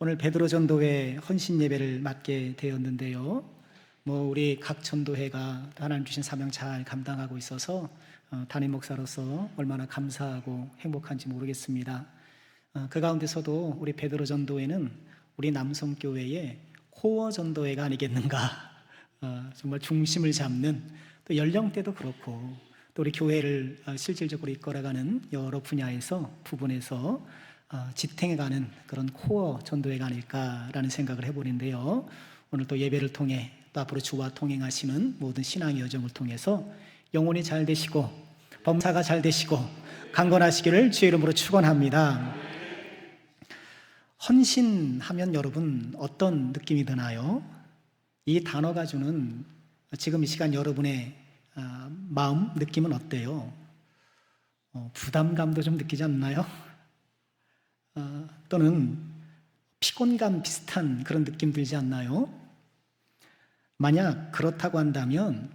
오늘 베드로 전도회 헌신 예배를 맡게 되었는데요. 우리 각 전도회가 하나님 주신 사명 잘 감당하고 있어서 담임 목사로서 얼마나 감사하고 행복한지 모르겠습니다. 그 가운데서도 우리 베드로 전도회는 우리 남성교회의 코어 전도회가 아니겠는가. 정말 중심을 잡는, 또 연령대도 그렇고 또 우리 교회를 실질적으로 이끌어가는 여러 부분에서 지탱해가는 그런 코어 전도회가 아닐까라는 생각을 해보는데요. 오늘 또 예배를 통해 또 앞으로 주와 동행하시는 모든 신앙의 여정을 통해서 영혼이 잘 되시고 범사가 잘 되시고 강건하시기를 주의 이름으로 축원합니다. 헌신하면 여러분 어떤 느낌이 드나요? 이 단어가 주는 지금 이 시간 여러분의 마음, 느낌은 어때요? 부담감도 좀 느끼지 않나요? 또는 피곤감 비슷한 그런 느낌 들지 않나요? 만약 그렇다고 한다면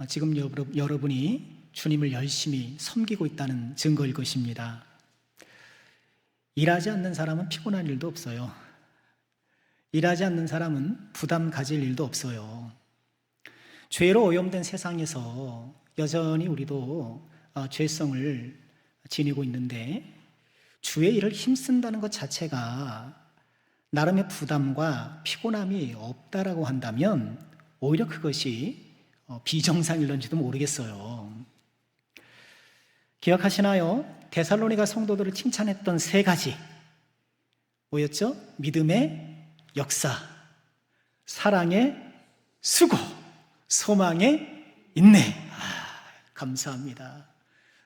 지금 여러분이 주님을 열심히 섬기고 있다는 증거일 것입니다. 일하지 않는 사람은 피곤한 일도 없어요. 일하지 않는 사람은 부담 가질 일도 없어요. 죄로 오염된 세상에서 여전히 우리도 죄성을 지니고 있는데 주의 일을 힘쓴다는 것 자체가 나름의 부담과 피곤함이 없다라고 한다면 오히려 그것이 비정상일런지도 모르겠어요. 기억하시나요? 데살로니가 성도들을 칭찬했던 세 가지 뭐였죠? 믿음의 역사, 사랑의 수고, 소망의 인내. 감사합니다.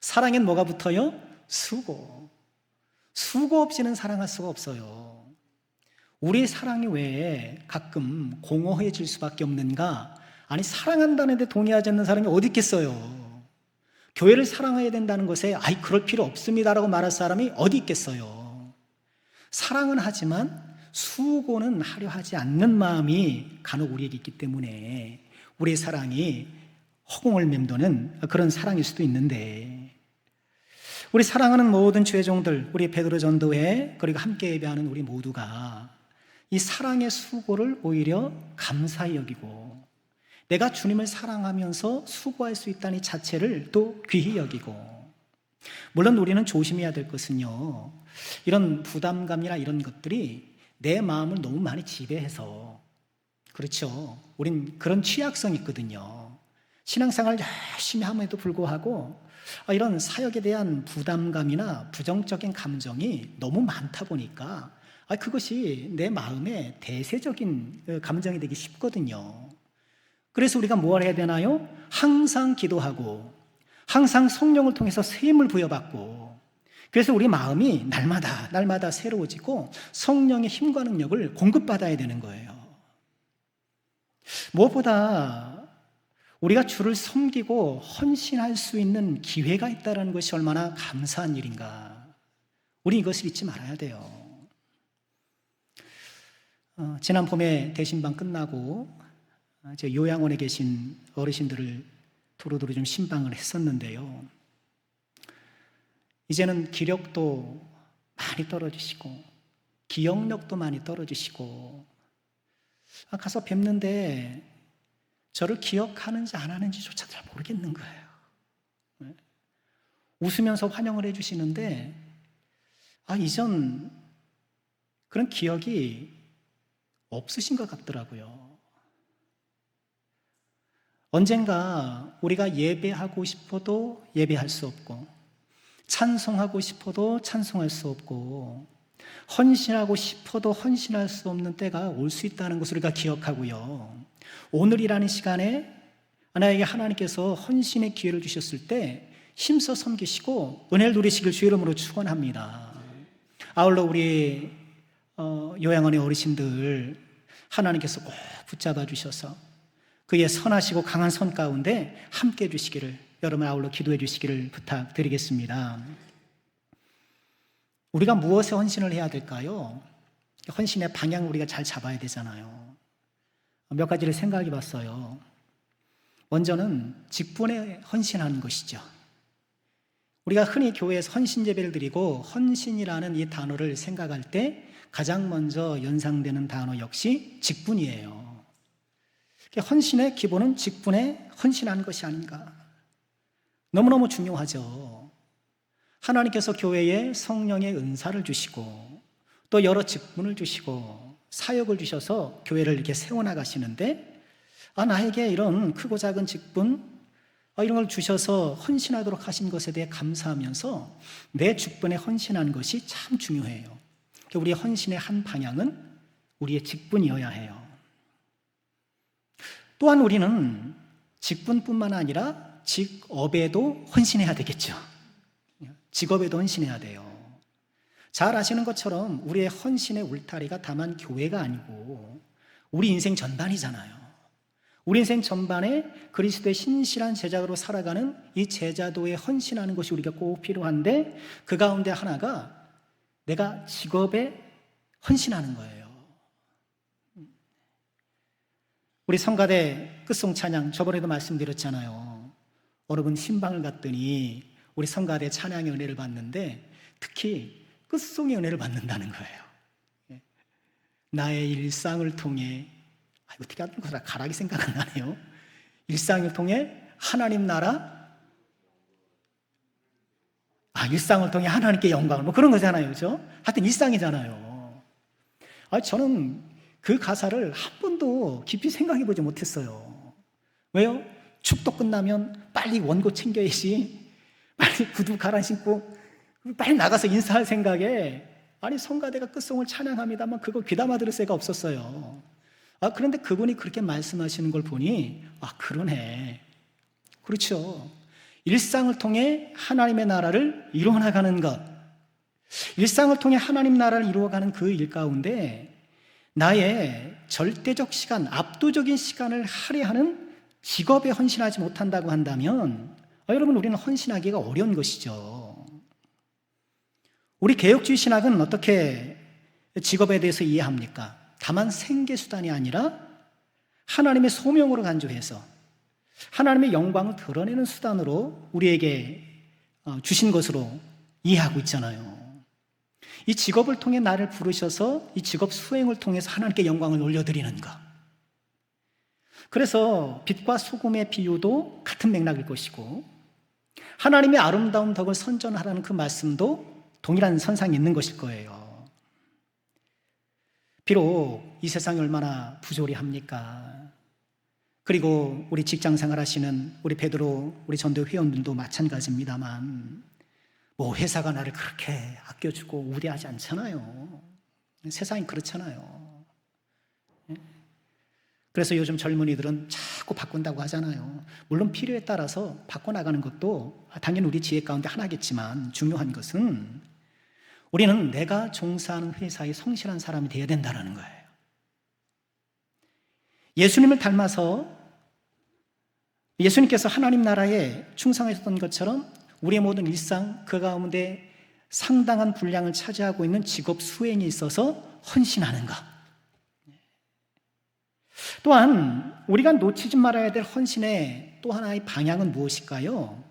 사랑엔 뭐가 붙어요? 수고. 수고 없이는 사랑할 수가 없어요. 우리의 사랑이 왜 가끔 공허해질 수밖에 없는가? 아니, 사랑한다는 데 동의하지 않는 사람이 어디 있겠어요? 교회를 사랑해야 된다는 것에 그럴 필요 없습니다라고 말할 사람이 어디 있겠어요? 사랑은 하지만 수고는 하려 하지 않는 마음이 간혹 우리에게 있기 때문에 우리의 사랑이 허공을 맴도는 그런 사랑일 수도 있는데, 우리 사랑하는 모든 주의 종들, 우리 베드로 전도회 그리고 함께 예배하는 우리 모두가 이 사랑의 수고를 오히려 감사히 여기고 내가 주님을 사랑하면서 수고할 수 있다는 이 자체를 또 귀히 여기고, 물론 우리는 조심해야 될 것은요, 이런 부담감이나 이런 것들이 내 마음을 너무 많이 지배해서, 그렇죠, 우린 그런 취약성이 있거든요. 신앙생활 열심히 함에도 불구하고 이런 사역에 대한 부담감이나 부정적인 감정이 너무 많다 보니까 그것이 내 마음에 대세적인 감정이 되기 쉽거든요. 그래서 우리가 뭘 해야 되나요? 항상 기도하고 항상 성령을 통해서 새 힘을 부여받고, 그래서 우리 마음이 날마다 새로워지고 성령의 힘과 능력을 공급받아야 되는 거예요. 무엇보다 우리가 주를 섬기고 헌신할 수 있는 기회가 있다는 것이 얼마나 감사한 일인가. 우리 이것을 잊지 말아야 돼요. 지난 봄에 대신방 끝나고 제 요양원에 계신 어르신들을 두루두루 좀 신방을 했었는데요. 이제는 기력도 많이 떨어지시고 기억력도 많이 떨어지시고, 가서 뵙는데 저를 기억하는지 안 하는지조차 잘 모르겠는 거예요. 웃으면서 환영을 해주시는데 이전 그런 기억이 없으신 것 같더라고요. 언젠가 우리가 예배하고 싶어도 예배할 수 없고, 찬송하고 싶어도 찬송할 수 없고, 헌신하고 싶어도 헌신할 수 없는 때가 올 수 있다는 것을 우리가 기억하고요, 오늘이라는 시간에 나에게 하나님께서 헌신의 기회를 주셨을 때 힘써 섬기시고 은혜를 누리시길 주의 이름으로 축원합니다. 아울러 우리 요양원의 어르신들 하나님께서 꼭 붙잡아 주셔서 그의 선하시고 강한 손 가운데 함께 해주시기를, 여러분 아울러 기도해 주시기를 부탁드리겠습니다. 우리가 무엇에 헌신을 해야 될까요? 헌신의 방향을 우리가 잘 잡아야 되잖아요. 몇 가지를 생각해 봤어요. 먼저는 직분에 헌신하는 것이죠. 우리가 흔히 교회에서 헌신 예배를 드리고 헌신이라는 이 단어를 생각할 때 가장 먼저 연상되는 단어 역시 직분이에요. 헌신의 기본은 직분에 헌신하는 것이 아닌가. 너무너무 중요하죠. 하나님께서 교회에 성령의 은사를 주시고 또 여러 직분을 주시고 사역을 주셔서 교회를 이렇게 세워나가시는데, 나에게 이런 크고 작은 직분 이런 걸 주셔서 헌신하도록 하신 것에 대해 감사하면서 내 직분에 헌신하는 것이 참 중요해요. 우리의 헌신의 한 방향은 우리의 직분이어야 해요. 또한 우리는 직분뿐만 아니라 직업에도 헌신해야 되겠죠. 직업에도 헌신해야 돼요. 잘 아시는 것처럼 우리의 헌신의 울타리가 다만 교회가 아니고 우리 인생 전반이잖아요. 우리 인생 전반에 그리스도의 신실한 제자로 살아가는 이 제자도에 헌신하는 것이 우리가 꼭 필요한데, 그 가운데 하나가 내가 직업에 헌신하는 거예요. 우리 성가대 끝송 찬양 저번에도 말씀드렸잖아요. 어느 분 신방을 갔더니 우리 성가대 찬양의 은혜를 받는데 특히 끝송의 은혜를 받는다는 거예요. 나의 일상을 통해, 어떻게 하는 거라 가락이 생각 안 나네요. 일상을 통해 하나님 나라, 일상을 통해 하나님께 영광을, 뭐 그런 거잖아요. 그죠? 하여튼 일상이잖아요. 저는 그 가사를 한 번도 깊이 생각해 보지 못했어요. 왜요? 축도 끝나면 빨리 원고 챙겨야지, 빨리 구두 갈아 신고 빨리 나가서 인사할 생각에, 성가대가 끝송을 찬양합니다만 그거 귀담아 들을 새가 없었어요. 그런데 그분이 그렇게 말씀하시는 걸 보니 그러네. 그렇죠. 일상을 통해 하나님의 나라를 이루어나가는 것, 일상을 통해 하나님 나라를 이루어가는 그 일 가운데 나의 절대적 시간, 압도적인 시간을 할애하는 직업에 헌신하지 못한다고 한다면 여러분, 우리는 헌신하기가 어려운 것이죠. 우리 개혁주의 신학은 어떻게 직업에 대해서 이해합니까? 다만 생계수단이 아니라 하나님의 소명으로 간주해서 하나님의 영광을 드러내는 수단으로 우리에게 주신 것으로 이해하고 있잖아요. 이 직업을 통해 나를 부르셔서 이 직업 수행을 통해서 하나님께 영광을 올려드리는 것. 그래서 빛과 소금의 비유도 같은 맥락일 것이고, 하나님의 아름다운 덕을 선전하라는 그 말씀도 동일한 선상에 있는 것일 거예요. 비록 이 세상이 얼마나 부조리합니까? 그리고 우리 직장 생활하시는 우리 베드로, 우리 전도 회원들도 마찬가지입니다만, 회사가 나를 그렇게 아껴주고 우대하지 않잖아요. 세상이 그렇잖아요. 그래서 요즘 젊은이들은 자꾸 바꾼다고 하잖아요. 물론 필요에 따라서 바꿔나가는 것도 당연히 우리 지혜 가운데 하나겠지만, 중요한 것은 우리는 내가 종사하는 회사에 성실한 사람이 되어야 된다는 거예요. 예수님을 닮아서 예수님께서 하나님 나라에 충성하셨던 것처럼 우리의 모든 일상 그 가운데 상당한 분량을 차지하고 있는 직업 수행에 있어서 헌신하는 것. 또한 우리가 놓치지 말아야 될 헌신의 또 하나의 방향은 무엇일까요?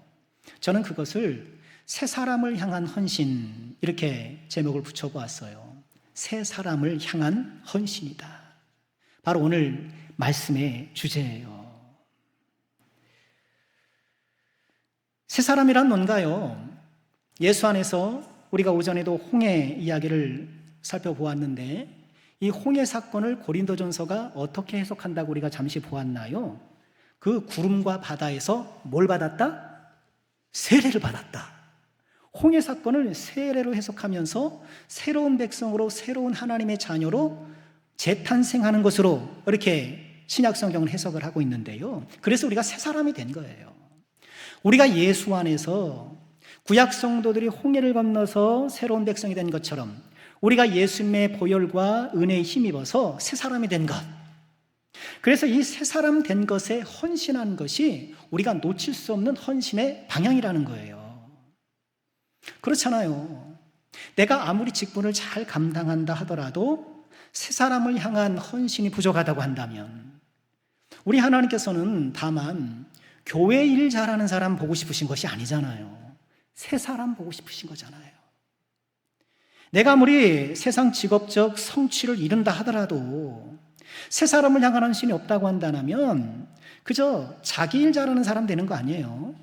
저는 그것을 새 사람을 향한 헌신, 이렇게 제목을 붙여보았어요. 새 사람을 향한 헌신이다. 바로 오늘 말씀의 주제예요. 새 사람이란 뭔가요? 예수 안에서 우리가 오전에도 홍해 이야기를 살펴보았는데, 이 홍해 사건을 고린도전서가 어떻게 해석한다고 우리가 잠시 보았나요? 그 구름과 바다에서 뭘 받았다? 세례를 받았다. 홍해 사건을 세례로 해석하면서 새로운 백성으로, 새로운 하나님의 자녀로 재탄생하는 것으로 이렇게 신약 성경을 해석을 하고 있는데요. 그래서 우리가 새 사람이 된 거예요. 우리가 예수 안에서 구약 성도들이 홍해를 건너서 새로운 백성이 된 것처럼 우리가 예수님의 보혈과 은혜에 힘입어서 새 사람이 된 것. 그래서 이 새 사람 된 것에 헌신한 것이 우리가 놓칠 수 없는 헌신의 방향이라는 거예요. 그렇잖아요. 내가 아무리 직분을 잘 감당한다 하더라도 새 사람을 향한 헌신이 부족하다고 한다면, 우리 하나님께서는 다만 교회 일 잘하는 사람 보고 싶으신 것이 아니잖아요. 새 사람 보고 싶으신 거잖아요. 내가 아무리 세상 직업적 성취를 이룬다 하더라도 새 사람을 향한 헌신이 없다고 한다면 그저 자기 일 잘하는 사람 되는 거 아니에요.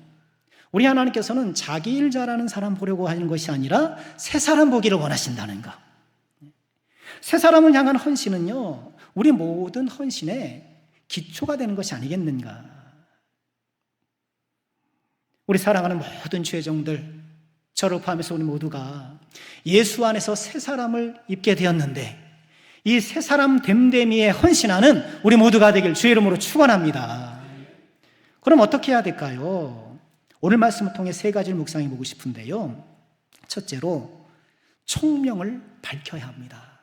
우리 하나님께서는 자기 일 잘하는 사람 보려고 하는 것이 아니라 새 사람 보기를 원하신다는 거. 새 사람을 향한 헌신은요, 우리 모든 헌신의 기초가 되는 것이 아니겠는가. 우리 사랑하는 모든 죄종들, 저를 포함해서 우리 모두가 예수 안에서 새 사람을 입게 되었는데 이 새 사람 됨됨이에 헌신하는 우리 모두가 되길 주의 이름으로 축원합니다. 그럼 어떻게 해야 될까요? 오늘 말씀을 통해 세 가지를 묵상해 보고 싶은데요. 첫째로 총명을 밝혀야 합니다.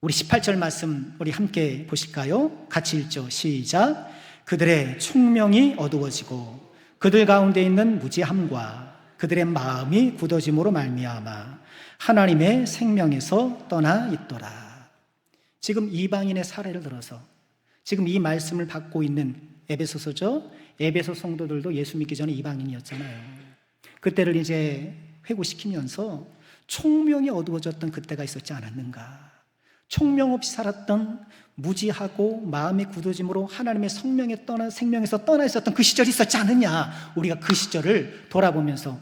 우리 18절 말씀 우리 함께 보실까요? 같이 읽죠. 시작. 그들의 총명이 어두워지고 그들 가운데 있는 무지함과 그들의 마음이 굳어짐으로 말미암아 하나님의 생명에서 떠나 있더라. 지금 이방인의 사례를 들어서 지금 이 말씀을 받고 있는 에베소서죠. 에베소 성도들도 예수 믿기 전에 이방인이었잖아요. 그때를 이제 회고시키면서 총명이 어두워졌던 그때가 있었지 않았는가. 총명 없이 살았던 무지하고 마음의 굳어짐으로 하나님의 생명에서 떠나 있었던 그 시절이 있었지 않느냐. 우리가 그 시절을 돌아보면서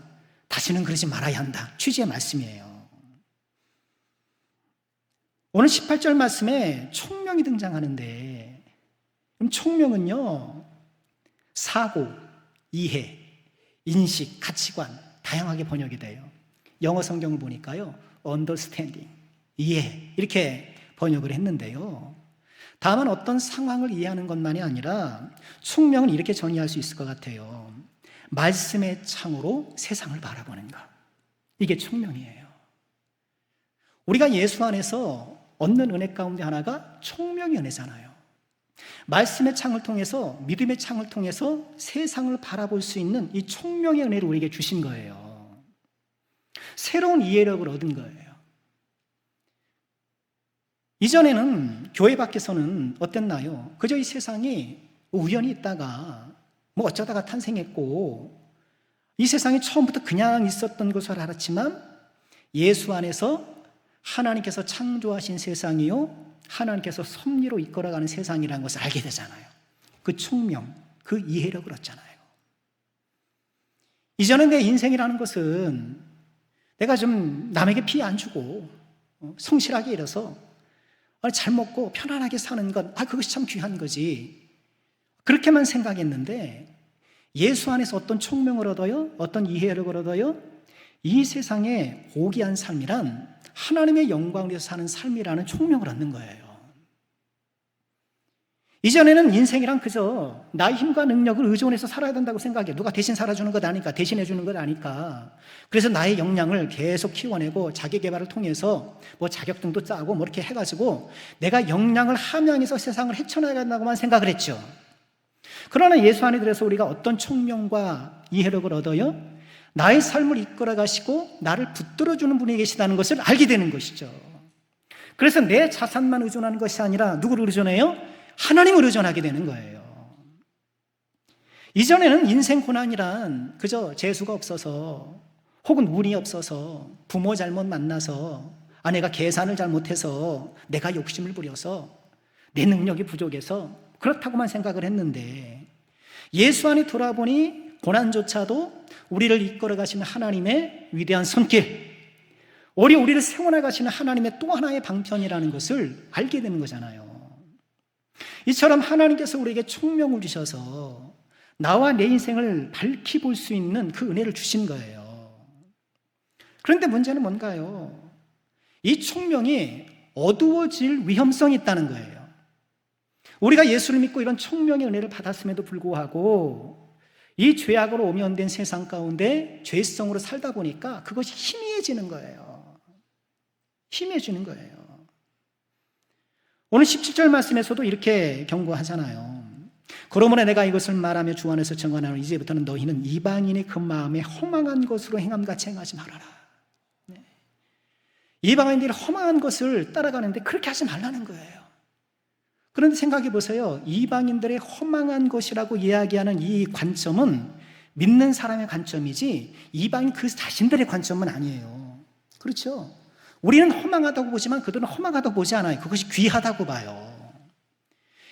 다시는 그러지 말아야 한다. 취지의 말씀이에요. 오늘 18절 말씀에 총명이 등장하는데 총명은요, 사고, 이해, 인식, 가치관 다양하게 번역이 돼요. 영어 성경을 보니까요, understanding, 이해 이렇게 번역을 했는데요. 다만 어떤 상황을 이해하는 것만이 아니라 총명은 이렇게 정의할 수 있을 것 같아요. 말씀의 창으로 세상을 바라보는 것. 이게 총명이에요. 우리가 예수 안에서 얻는 은혜 가운데 하나가 총명의 은혜잖아요. 말씀의 창을 통해서, 믿음의 창을 통해서 세상을 바라볼 수 있는 이 총명의 은혜를 우리에게 주신 거예요. 새로운 이해력을 얻은 거예요. 이전에는 교회 밖에서는 어땠나요? 그저 이 세상이 우연히 있다가 뭐 어쩌다가 탄생했고 이 세상이 처음부터 그냥 있었던 것을 알았지만 예수 안에서 하나님께서 창조하신 세상이요, 하나님께서 섭리로 이끌어가는 세상이라는 것을 알게 되잖아요. 그 총명, 그 이해력을 얻잖아요. 이전에 내 인생이라는 것은 내가 좀 남에게 피해 안 주고 성실하게 일해서 잘 먹고 편안하게 사는 것, 그것이 참 귀한 거지. 그렇게만 생각했는데 예수 안에서 어떤 총명을 얻어요? 어떤 이해력을 얻어요? 이 세상에 고귀한 삶이란 하나님의 영광을 위해서 사는 삶이라는 총명을 얻는 거예요. 이전에는 인생이란 그저 나의 힘과 능력을 의존해서 살아야 된다고 생각해. 누가 대신 살아주는 것 아니까, 대신해 주는 것 아니까. 그래서 나의 역량을 계속 키워내고 자기 개발을 통해서 뭐 자격증도 따고 뭐 이렇게 해가지고 내가 역량을 함양해서 세상을 헤쳐나간다고만 생각을 했죠. 그러나 예수 안에 들어서 우리가 어떤 총명과 이해력을 얻어요? 나의 삶을 이끌어 가시고 나를 붙들어주는 분이 계시다는 것을 알게 되는 것이죠. 그래서 내 자산만 의존하는 것이 아니라 누구를 의존해요? 하나님을 의존하게 되는 거예요. 이전에는 인생 고난이란 그저 재수가 없어서 혹은 운이 없어서 부모 잘못 만나서 아내가 계산을 잘못해서 내가 욕심을 부려서 내 능력이 부족해서 그렇다고만 생각을 했는데 예수 안에 돌아보니 고난조차도 우리를 이끌어 가시는 하나님의 위대한 손길, 우리를 세워나 가시는 하나님의 또 하나의 방편이라는 것을 알게 되는 거잖아요. 이처럼 하나님께서 우리에게 총명을 주셔서 나와 내 인생을 밝히 볼 수 있는 그 은혜를 주신 거예요. 그런데 문제는 뭔가요? 이 총명이 어두워질 위험성이 있다는 거예요. 우리가 예수를 믿고 이런 총명의 은혜를 받았음에도 불구하고 이 죄악으로 오면된 세상 가운데 죄성으로 살다 보니까 그것이 희미해지는 거예요. 희미해지는 거예요. 오늘 17절 말씀에서도 이렇게 경고하잖아요. 그러므로 내가 이것을 말하며 주 안에서 증언하노니 이제부터는 너희는 이방인의 그 마음에 허망한 것으로 행함같이 행하지 말아라. 이방인들이 허망한 것을 따라가는데 그렇게 하지 말라는 거예요. 그런데 생각해 보세요. 이방인들의 허망한 것이라고 이야기하는 이 관점은 믿는 사람의 관점이지 이방인 그 자신들의 관점은 아니에요. 그렇죠? 우리는 허망하다고 보지만 그들은 허망하다고 보지 않아요. 그것이 귀하다고 봐요.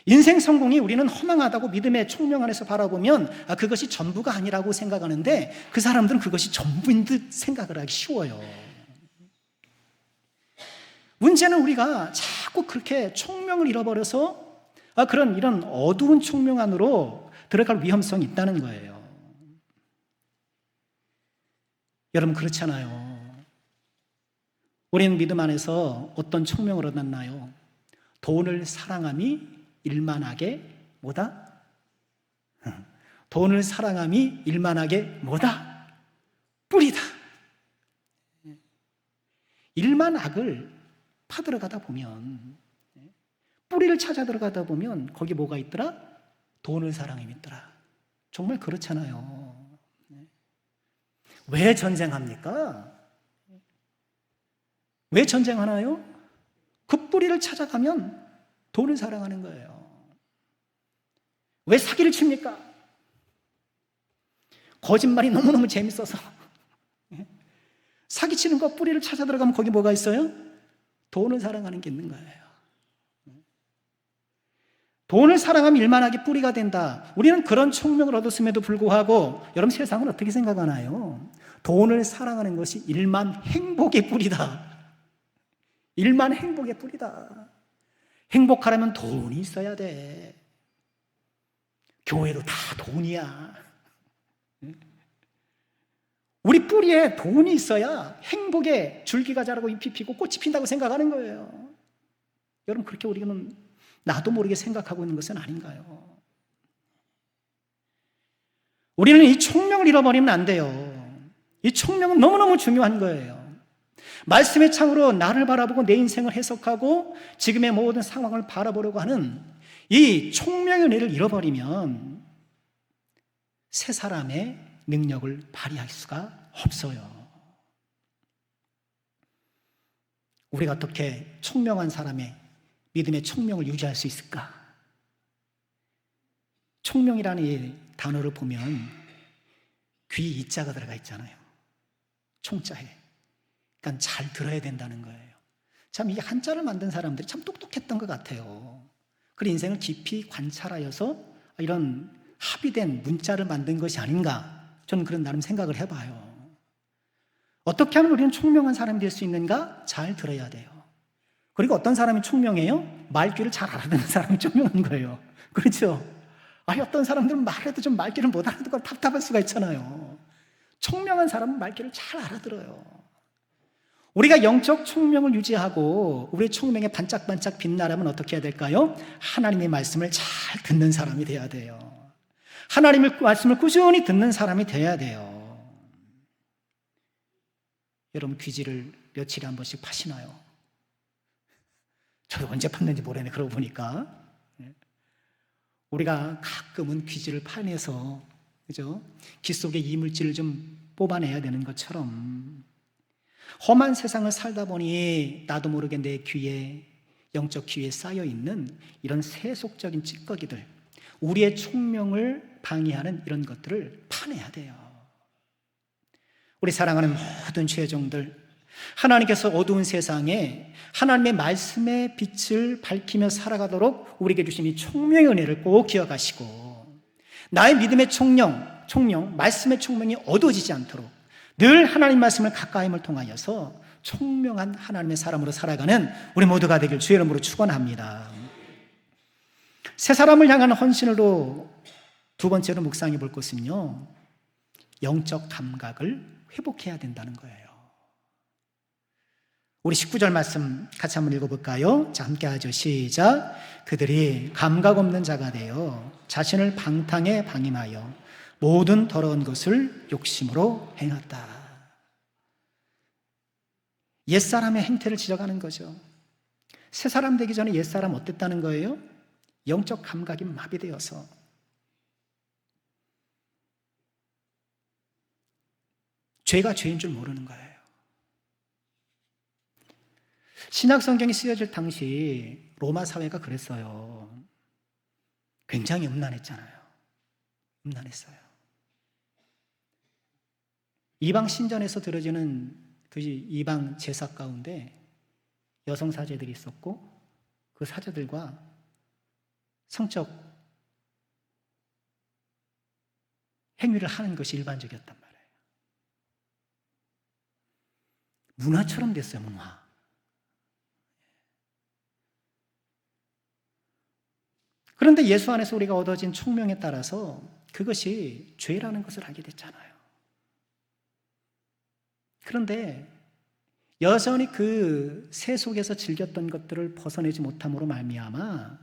인생 성공이 우리는 허망하다고 믿음의 총명 안에서 바라보면 그것이 전부가 아니라고 생각하는데 그 사람들은 그것이 전부인 듯 생각을 하기 쉬워요. 문제는 우리가 자꾸 그렇게 총명을 잃어버려서 이런 어두운 총명 안으로 들어갈 위험성이 있다는 거예요. 여러분 그렇잖아요. 우리는 믿음 안에서 어떤 총명을 얻었나요? 돈을 사랑함이 일만하게 뭐다? 돈을 사랑함이 일만하게 뭐다? 뿌리다. 일만 악을 파들어가다 보면, 뿌리를 찾아 들어가다 보면 거기 뭐가 있더라? 돈을 사랑함이 있더라. 정말 그렇잖아요. 왜 전쟁합니까? 왜 전쟁하나요? 그 뿌리를 찾아가면 돈을 사랑하는 거예요. 왜 사기를 칩니까? 거짓말이 너무너무 재밌어서. 사기치는 거 뿌리를 찾아 들어가면 거기 뭐가 있어요? 돈을 사랑하는 게 있는 거예요. 돈을 사랑하면 일만하게 뿌리가 된다. 우리는 그런 총명을 얻었음에도 불구하고 여러분 세상은 어떻게 생각하나요? 돈을 사랑하는 것이 일만 행복의 뿌리다. 일만 행복의 뿌리다. 행복하려면 돈이 있어야 돼. 교회도 다 돈이야. 우리 뿌리에 돈이 있어야 행복의 줄기가 자라고 잎이 피고 꽃이 핀다고 생각하는 거예요. 여러분 그렇게 우리는 나도 모르게 생각하고 있는 것은 아닌가요? 우리는 이 총명을 잃어버리면 안 돼요. 이 총명은 너무너무 중요한 거예요. 말씀의 창으로 나를 바라보고 내 인생을 해석하고 지금의 모든 상황을 바라보려고 하는 이 총명의 은혜를 잃어버리면 새 사람의 능력을 발휘할 수가 없어요. 우리가 어떻게 총명한 사람의 믿음의 총명을 유지할 수 있을까? 총명이라는 이 단어를 보면 귀 이자가 들어가 있잖아요. 총자에. 그러니까 잘 들어야 된다는 거예요. 참 이게 한자를 만든 사람들이 참 똑똑했던 것 같아요. 그리고 인생을 깊이 관찰하여서 이런 합의된 문자를 만든 것이 아닌가, 저는 그런 나름 생각을 해봐요. 어떻게 하면 우리는 총명한 사람이 될 수 있는가? 잘 들어야 돼요. 그리고 어떤 사람이 총명해요? 말귀를 잘 알아듣는 사람이 총명한 거예요. 그렇죠? 어떤 사람들은 말해도 좀 말귀를 못 알아듣고 답답할 수가 있잖아요. 총명한 사람은 말귀를 잘 알아들어요. 우리가 영적 총명을 유지하고 우리의 총명에 반짝반짝 빛나려면 어떻게 해야 될까요? 하나님의 말씀을 잘 듣는 사람이 돼야 돼요. 하나님의 말씀을 꾸준히 듣는 사람이 돼야 돼요. 여러분 귀지를 며칠에 한 번씩 파시나요? 저도 언제 팠는지 모르겠네. 그러고 보니까 우리가 가끔은 귀지를 파내서 그죠? 귀 속의 이물질을 좀 뽑아내야 되는 것처럼 험한 세상을 살다 보니 나도 모르게 내 귀에 영적 귀에 쌓여 있는 이런 세속적인 찌꺼기들, 우리의 총명을 방해하는 이런 것들을 파내야 돼요. 우리 사랑하는 모든 죄종들, 하나님께서 어두운 세상에 하나님의 말씀의 빛을 밝히며 살아가도록 우리에게 주신 이 총명의 은혜를 꼭 기억하시고 나의 믿음의 총명, 말씀의 총명이 어두워지지 않도록 늘 하나님 말씀을 가까임을 통하여서 총명한 하나님의 사람으로 살아가는 우리 모두가 되길 주의 이름으로 축원합니다. 새 사람을 향한 헌신으로 두 번째로 묵상해 볼 것은요, 영적 감각을 회복해야 된다는 거예요. 우리 19절 말씀 같이 한번 읽어볼까요? 자, 함께 하죠. 시작. 그들이 감각 없는 자가 되어 자신을 방탕에 방임하여 모든 더러운 것을 욕심으로 행했다. 옛사람의 행태를 지적하는 거죠. 새 사람 되기 전에 옛사람 어땠다는 거예요? 영적 감각이 마비되어서 죄가 죄인 줄 모르는 거예요. 신약 성경이 쓰여질 당시 로마 사회가 그랬어요. 굉장히 음란했잖아요. 음란했어요. 이방 신전에서 들어지는 그 이방 제사 가운데 여성 사제들이 있었고 그 사제들과 성적 행위를 하는 것이 일반적이었단 말이에요. 문화처럼 됐어요, 문화. 그런데 예수 안에서 우리가 얻어진 총명에 따라서 그것이 죄라는 것을 알게 됐잖아요. 그런데 여전히 그 세 속에서 즐겼던 것들을 벗어내지 못함으로 말미암아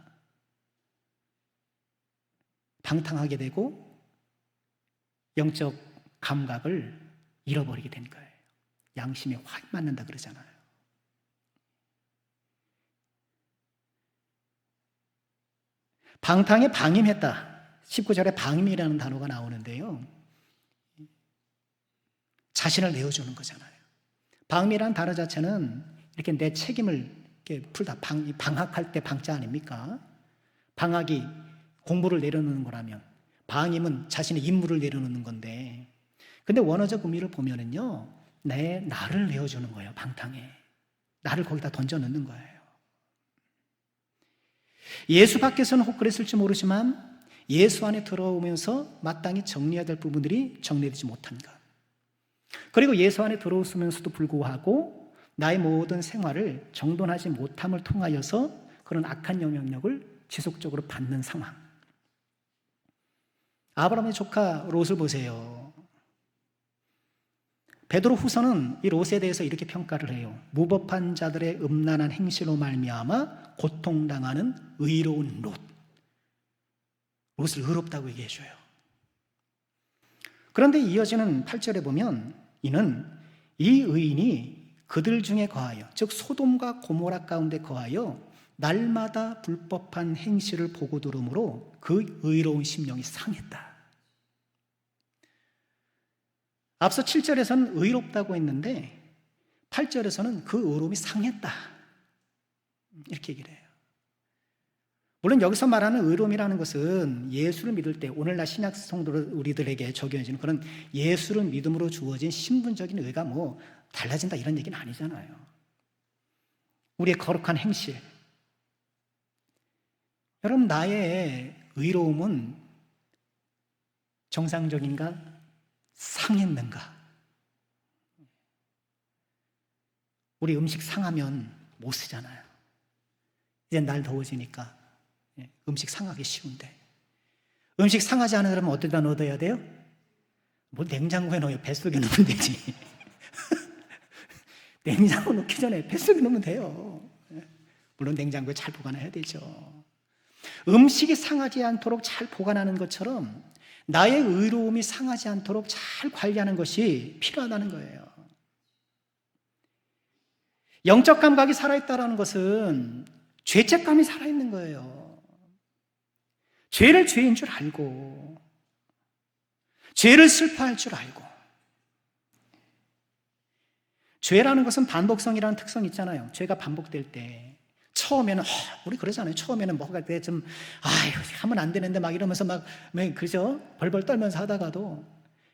방탕하게 되고 영적 감각을 잃어버리게 된 거예요. 양심에 확 맞는다 그러잖아요. 방탕에 방임했다. 19절에 방임이라는 단어가 나오는데요. 자신을 내어주는 거잖아요. 방임이라는 단어 자체는 이렇게 내 책임을 이렇게 풀다, 방학할 때 방자 아닙니까? 방학이 공부를 내려놓는 거라면 방임은 자신의 임무를 내려놓는 건데, 근데 원어적 의미를 보면은요, 나를 내어주는 거예요. 방탕에 나를 거기다 던져놓는 거예요. 예수 밖에서는 혹 그랬을지 모르지만 예수 안에 들어오면서 마땅히 정리해야 될 부분들이 정리되지 못한 것, 그리고 예수 안에 들어오면서도 불구하고 나의 모든 생활을 정돈하지 못함을 통하여서 그런 악한 영향력을 지속적으로 받는 상황. 아브라함의 조카 롯을 보세요. 베드로 후서는 이 롯에 대해서 이렇게 평가를 해요. 무법한 자들의 음란한 행실로 말미암아 고통당하는 의로운 롯. 롯을 의롭다고 얘기해줘요. 그런데 이어지는 8절에 보면 이는 이 의인이 그들 중에 거하여, 즉 소돔과 고모라 가운데 거하여 날마다 불법한 행실을 보고 들으므로 그 의로운 심령이 상했다. 앞서 7절에서는 의롭다고 했는데 8절에서는 그 의로움이 상했다, 이렇게 얘기를 해요. 물론 여기서 말하는 의로움이라는 것은 예수를 믿을 때 오늘날 신약 성도 우리들에게 적용해지는 그런 예수를 믿음으로 주어진 신분적인 의가 뭐 달라진다 이런 얘기는 아니잖아요. 우리의 거룩한 행실. 여러분, 나의 의로움은 정상적인가? 상했는가? 우리 음식 상하면 못 쓰잖아요. 이제 날 더워지니까 음식 상하기 쉬운데, 음식 상하지 않으려면 어디다 넣어야 돼요? 뭐 냉장고에 넣어요? 뱃속에 넣으면 되지. 냉장고 넣기 전에 뱃속에 넣으면 돼요. 물론 냉장고에 잘 보관해야 되죠. 음식이 상하지 않도록 잘 보관하는 것처럼 나의 의로움이 상하지 않도록 잘 관리하는 것이 필요하다는 거예요. 영적 감각이 살아있다는 것은 죄책감이 살아있는 거예요. 죄를 죄인 줄 알고, 죄를 슬퍼할 줄 알고. 죄라는 것은 반복성이라는 특성이 있잖아요. 죄가 반복될 때 처음에는 우리 그러잖아요. 처음에는 뭐가 때 좀 하면 안 되는데 막 이러면서 막 그죠? 벌벌 떨면서 하다가도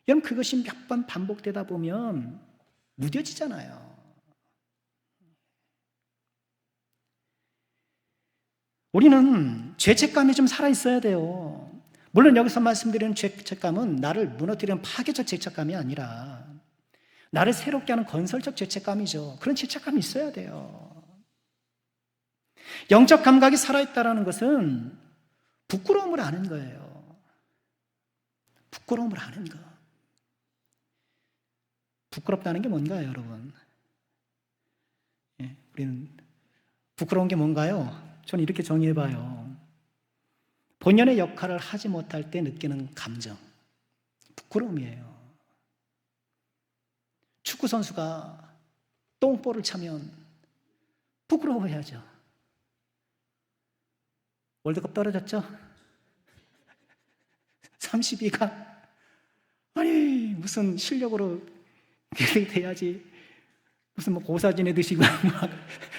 여러분 그것이 몇 번 반복되다 보면 무뎌지잖아요. 우리는 죄책감이 좀 살아있어야 돼요. 물론 여기서 말씀드리는 죄책감은 나를 무너뜨리는 파괴적 죄책감이 아니라 나를 새롭게 하는 건설적 죄책감이죠. 그런 죄책감이 있어야 돼요. 영적 감각이 살아있다는 것은 부끄러움을 아는 거예요. 부끄러움을 아는 거. 부끄럽다는 게 뭔가요, 여러분? 우리는 부끄러운 게 뭔가요? 저는 이렇게 정의해봐요. 본연의 역할을 하지 못할 때 느끼는 감정, 부끄러움이에요. 축구 선수가 똥볼을 차면 부끄러워해야죠. 월드컵 떨어졌죠? 32강. 아니 무슨 실력으로 그렇게 돼야지, 무슨 뭐 고사 지내듯이 막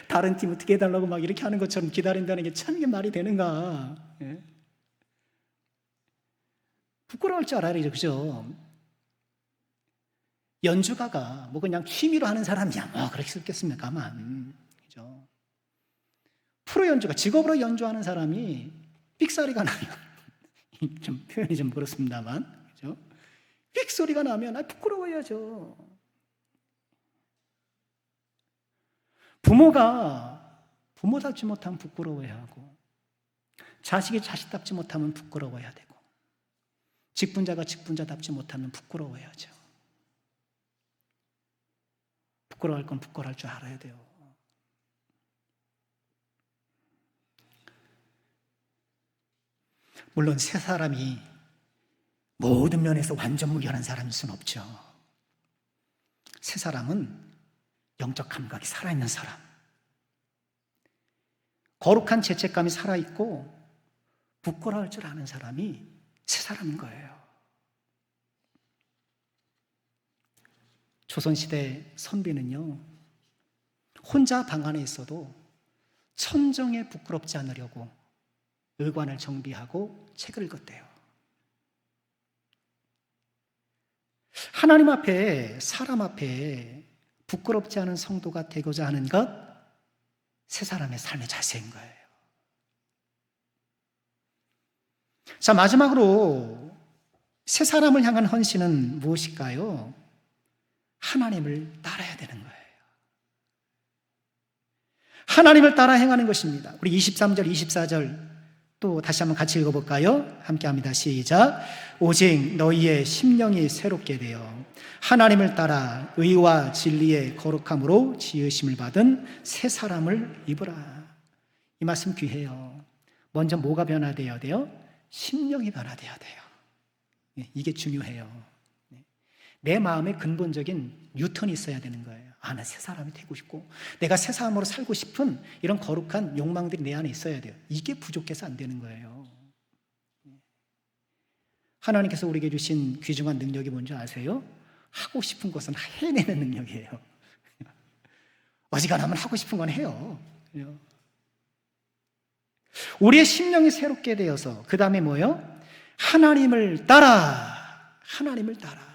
다른 팀 어떻게 해달라고 막 이렇게 하는 것처럼 기다린다는 게 참 이게 말이 되는가? 예? 부끄러울 줄 알아야죠, 그죠? 연주가가 뭐 그냥 취미로 하는 사람이야 뭐 그렇게 쓰겠습니까만, 그죠? 프로 연주가 직업으로 연주하는 사람이 삑사리가 나면 좀 표현이 좀 그렇습니다만, 그죠? 삑소리가 나면 부끄러워야죠. 부모답지 못하면 부끄러워야 하고, 자식이 자식답지 못하면 부끄러워야 되고, 직분자가 직분자답지 못하면 부끄러워야죠. 부끄러워할 건 부끄러워할 줄 알아야 돼요. 물론 세 사람이 모든 면에서 완전무결한 사람일 수는 없죠. 세 사람은 영적 감각이 살아있는 사람, 거룩한 죄책감이 살아있고 부끄러워할 줄 아는 사람이 세 사람인 거예요. 조선시대 선비는요, 혼자 방 안에 있어도 천정에 부끄럽지 않으려고 의관을 정비하고 책을 읽었대요. 하나님 앞에, 사람 앞에 부끄럽지 않은 성도가 되고자 하는 것, 세 사람의 삶의 자세인 거예요. 자, 마지막으로 세 사람을 향한 헌신은 무엇일까요? 하나님을 따라야 되는 거예요. 하나님을 따라 행하는 것입니다. 우리 23절, 24절 또 다시 한번 같이 읽어볼까요? 함께 합니다. 시작. 오직 너희의 심령이 새롭게 되어 하나님을 따라 의와 진리의 거룩함으로 지으심을 받은 새 사람을 입으라. 이 말씀 귀해요. 먼저 뭐가 변화되어야 돼요? 심령이 변화되어야 돼요. 이게 중요해요. 내 마음에 근본적인 뉴턴이 있어야 되는 거예요. 나 새 사람이 되고 싶고, 내가 새 사람으로 살고 싶은 이런 거룩한 욕망들이 내 안에 있어야 돼요. 이게 부족해서 안 되는 거예요. 하나님께서 우리에게 주신 귀중한 능력이 뭔지 아세요? 하고 싶은 것은 해내는 능력이에요. 어지간하면 하고 싶은 건 해요. 우리의 심령이 새롭게 되어서 그 다음에 뭐예요? 하나님을 따라, 하나님을 따라.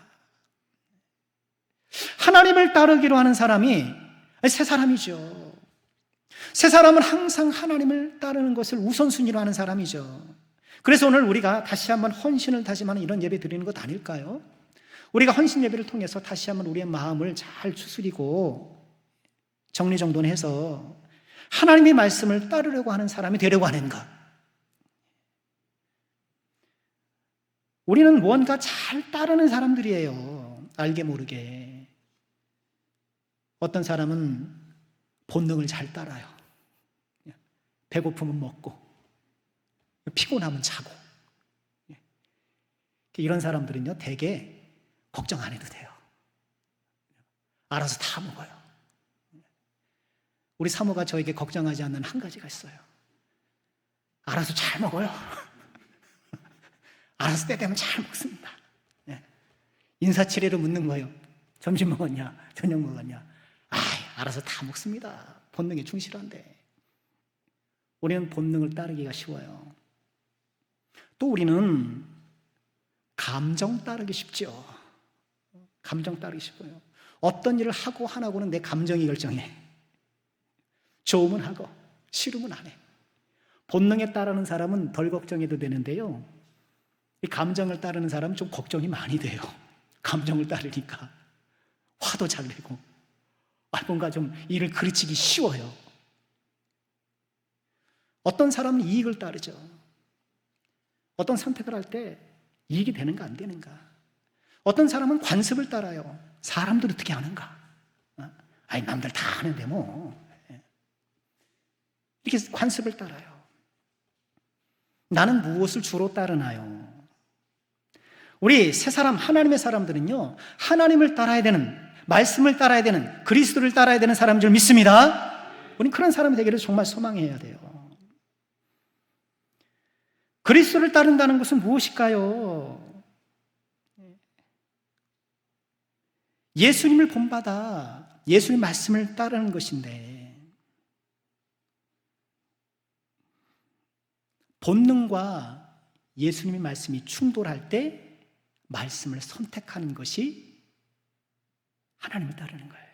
하나님을 따르기로 하는 사람이 새 사람이죠. 새 사람은 항상 하나님을 따르는 것을 우선순위로 하는 사람이죠. 그래서 오늘 우리가 다시 한번 헌신을 다짐하는 이런 예배 드리는 것 아닐까요? 우리가 헌신 예배를 통해서 다시 한번 우리의 마음을 잘 추스리고 정리정돈해서 하나님의 말씀을 따르려고 하는 사람이 되려고 하는 것. 우리는 뭔가 잘 따르는 사람들이에요. 알게 모르게. 어떤 사람은 본능을 잘 따라요. 배고프면 먹고, 피곤하면 자고. 이런 사람들은요, 대개 걱정 안 해도 돼요. 알아서 다 먹어요. 우리 사모가 저에게 걱정하지 않는 한 가지가 있어요. 알아서 잘 먹어요. 알아서 때 되면 잘 먹습니다. 인사치레로 묻는 거예요. 점심 먹었냐? 저녁 먹었냐? 알아서 다 먹습니다. 본능에 충실한데. 우리는 본능을 따르기가 쉬워요. 또 우리는 감정 따르기 쉽죠. 감정 따르기 쉽어요. 어떤 일을 하고 안 하고는 내 감정이 결정해. 좋으면 하고 싫으면 안 해. 본능에 따르는 사람은 덜 걱정해도 되는데요, 이 감정을 따르는 사람은 좀 걱정이 많이 돼요. 감정을 따르니까 화도 잘 내고 뭔가 좀 일을 그르치기 쉬워요. 어떤 사람은 이익을 따르죠. 어떤 선택을 할 때 이익이 되는가 안 되는가. 어떤 사람은 관습을 따라요. 사람들 어떻게 하는가. 남들 다 하는데 뭐. 이렇게 관습을 따라요. 나는 무엇을 주로 따르나요? 우리 새 사람, 하나님의 사람들은요, 하나님을 따라야 되는, 말씀을 따라야 되는, 그리스도를 따라야 되는 사람인 줄 믿습니다. 우리는 그런 사람이 되기를 정말 소망해야 돼요. 그리스도를 따른다는 것은 무엇일까요? 예수님을 본받아 예수님 말씀을 따르는 것인데, 본능과 예수님의 말씀이 충돌할 때 말씀을 선택하는 것이 하나님을 따르는 거예요.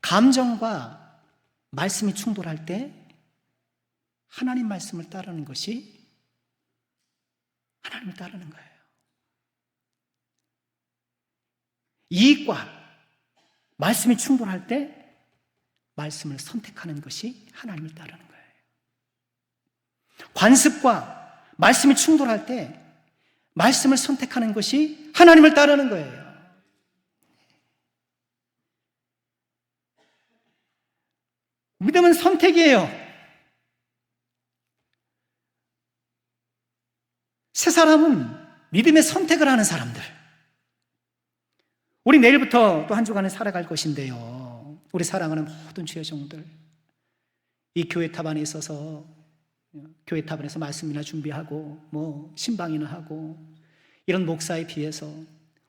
감정과 말씀이 충돌할 때 하나님 말씀을 따르는 것이 하나님을 따르는 거예요. 이익과 말씀이 충돌할 때 말씀을 선택하는 것이 하나님을 따르는 거예요. 관습과 말씀이 충돌할 때 말씀을 선택하는 것이 하나님을 따르는 거예요. 믿음은 선택이에요. 새 사람은 믿음의 선택을 하는 사람들. 우리 내일부터 또 한 주간을 살아갈 것인데요, 우리 사랑하는 모든 주의 종들, 이 교회 탑안에 있어서 교회 탑안에서 말씀이나 준비하고 신방이나 하고 이런 목사에 비해서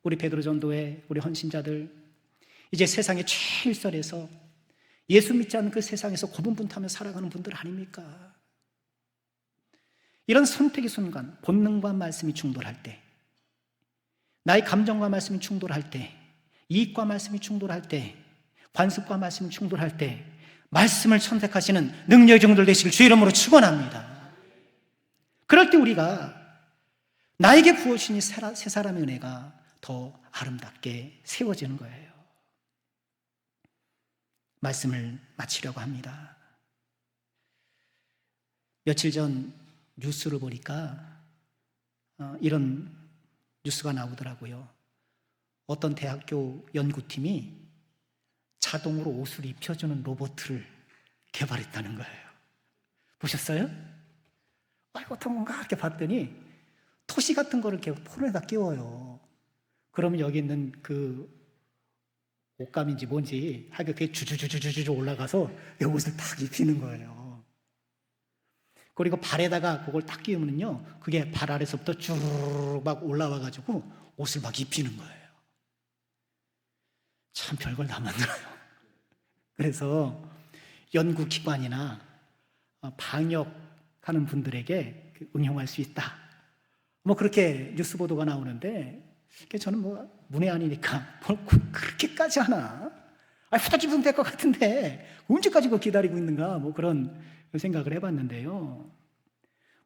우리 베드로 전도회 우리 헌신자들 이제 세상의 최일선에서 예수 믿지 않는 그 세상에서 고분분투하며 살아가는 분들 아닙니까? 이런 선택의 순간, 본능과 말씀이 충돌할 때, 나의 감정과 말씀이 충돌할 때, 이익과 말씀이 충돌할 때, 관습과 말씀이 충돌할 때 말씀을 선택하시는 능력의 종들 되시길 주 이름으로 축원합니다. 그럴 때 우리가 나에게 부어주신 새 사람의 은혜가 더 아름답게 세워지는 거예요. 말씀을 마치려고 합니다. 며칠 전 뉴스를 보니까 이런 뉴스가 나오더라고요. 어떤 대학교 연구팀이 자동으로 옷을 입혀주는 로봇을 개발했다는 거예요. 보셨어요? 어떤 건가 이렇게 봤더니 토시 같은 거를 이렇게 폰에다 끼워요. 그러면 여기 있는 그 옷감인지 뭔지 하여간 그게 주주주주주주 올라가서 이 옷을 딱 입히는 거예요. 그리고 발에다가 그걸 딱 끼우면요, 그게 발 아래서부터 쭉 막 올라와가지고 옷을 막 입히는 거예요. 참 별걸 다 만들어요. 그래서 연구기관이나 방역하는 분들에게 응용할 수 있다, 그렇게 뉴스 보도가 나오는데, 저는 문외한이니까 그렇게까지 하나? 후다집으면 될 것 같은데 언제까지 그거 기다리고 있는가, 그런 생각을 해봤는데요,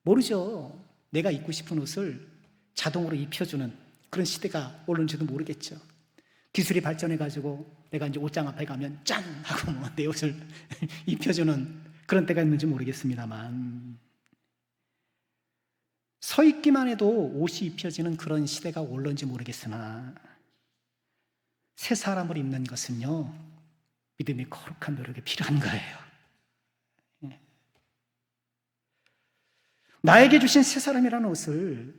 모르죠. 내가 입고 싶은 옷을 자동으로 입혀주는 그런 시대가 올는지도 모르겠죠. 기술이 발전해가지고 내가 이제 옷장 앞에 가면 짠! 하고 내 옷을 입혀주는 그런 때가 있는지 모르겠습니다만, 서 있기만 해도 옷이 입혀지는 그런 시대가 올는지 모르겠으나 새 사람을 입는 것은요, 믿음이 거룩한 노력이 필요한 거예요. 나에게 주신 새 사람이라는 옷을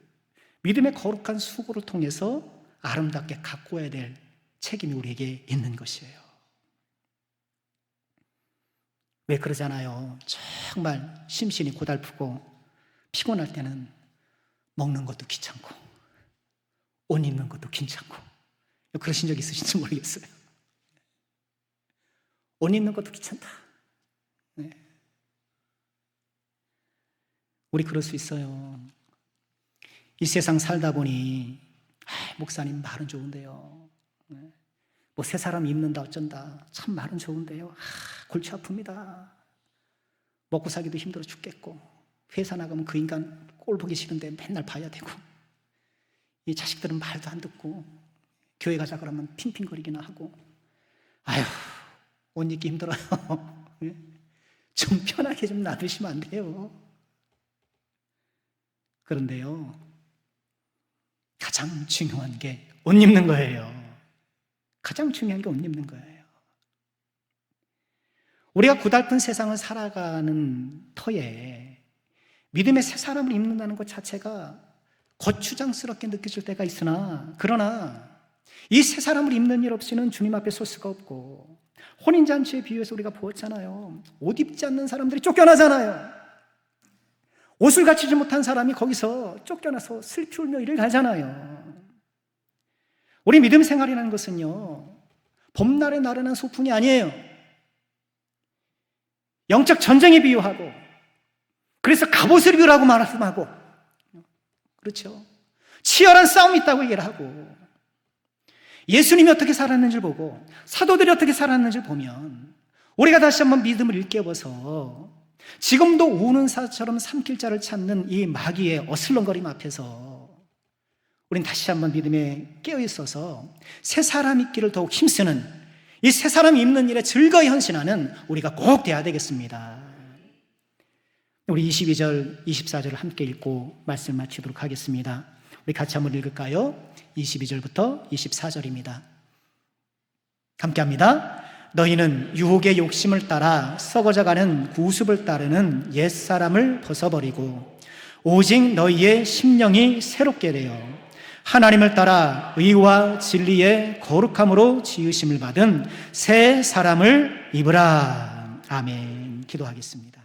믿음의 거룩한 수고를 통해서 아름답게 가꾸어야 될 책임이 우리에게 있는 것이에요. 왜 그러잖아요. 정말 심신이 고달프고 피곤할 때는 먹는 것도 귀찮고 옷 입는 것도 귀찮고, 그러신 적 있으신지 모르겠어요. 옷 입는 것도 귀찮다. 네. 우리 그럴 수 있어요. 이 세상 살다 보니 목사님 말은 좋은데요, 새 사람 입는다 어쩐다, 참 말은 좋은데요, 골치 아픕니다. 먹고 사기도 힘들어 죽겠고, 회사 나가면 그 인간 꼴 보기 싫은데 맨날 봐야 되고, 이 자식들은 말도 안 듣고, 교회 가자 그러면 핑핑거리기나 하고, 옷 입기 힘들어요. 좀 편하게 좀 놔두시면 안 돼요. 그런데요, 가장 중요한 게 옷 입는 거예요. 가장 중요한 게 옷 입는 거예요. 우리가 고달픈 세상을 살아가는 터에 믿음의 새 사람을 입는다는 것 자체가 거추장스럽게 느껴질 때가 있으나, 그러나 이 새 사람을 입는 일 없이는 주님 앞에 설 수가 없고, 혼인잔치에 비유해서 우리가 보았잖아요. 옷 입지 않는 사람들이 쫓겨나잖아요. 옷을 갖추지 못한 사람이 거기서 쫓겨나서 슬피 울며 이를 가잖아요. 우리 믿음 생활이라는 것은요, 봄날에 나른한 소풍이 아니에요. 영적 전쟁에 비유하고, 그래서 갑옷을 입으라고 말씀하고, 그렇죠, 치열한 싸움이 있다고 얘기를 하고, 예수님이 어떻게 살았는지를 보고 사도들이 어떻게 살았는지를 보면 우리가 다시 한번 믿음을 일깨워서 지금도 우는 사처럼 삼킬 자를 찾는 이 마귀의 어슬렁거림 앞에서 우린 다시 한번 믿음에 깨어있어서 새 사람 있기를 더욱 힘쓰는, 이 새 사람 입는 일에 즐거이 헌신하는 우리가 꼭 돼야 되겠습니다. 우리 22절, 24절을 함께 읽고 말씀 마치도록 하겠습니다. 우리 같이 한번 읽을까요? 22절부터 24절입니다. 함께 합니다. 너희는 유혹의 욕심을 따라 썩어져가는 구습을 따르는 옛사람을 벗어버리고 오직 너희의 심령이 새롭게 되어 하나님을 따라 의와 진리의 거룩함으로 지으심을 받은 새 사람을 입으라. 아멘. 기도하겠습니다.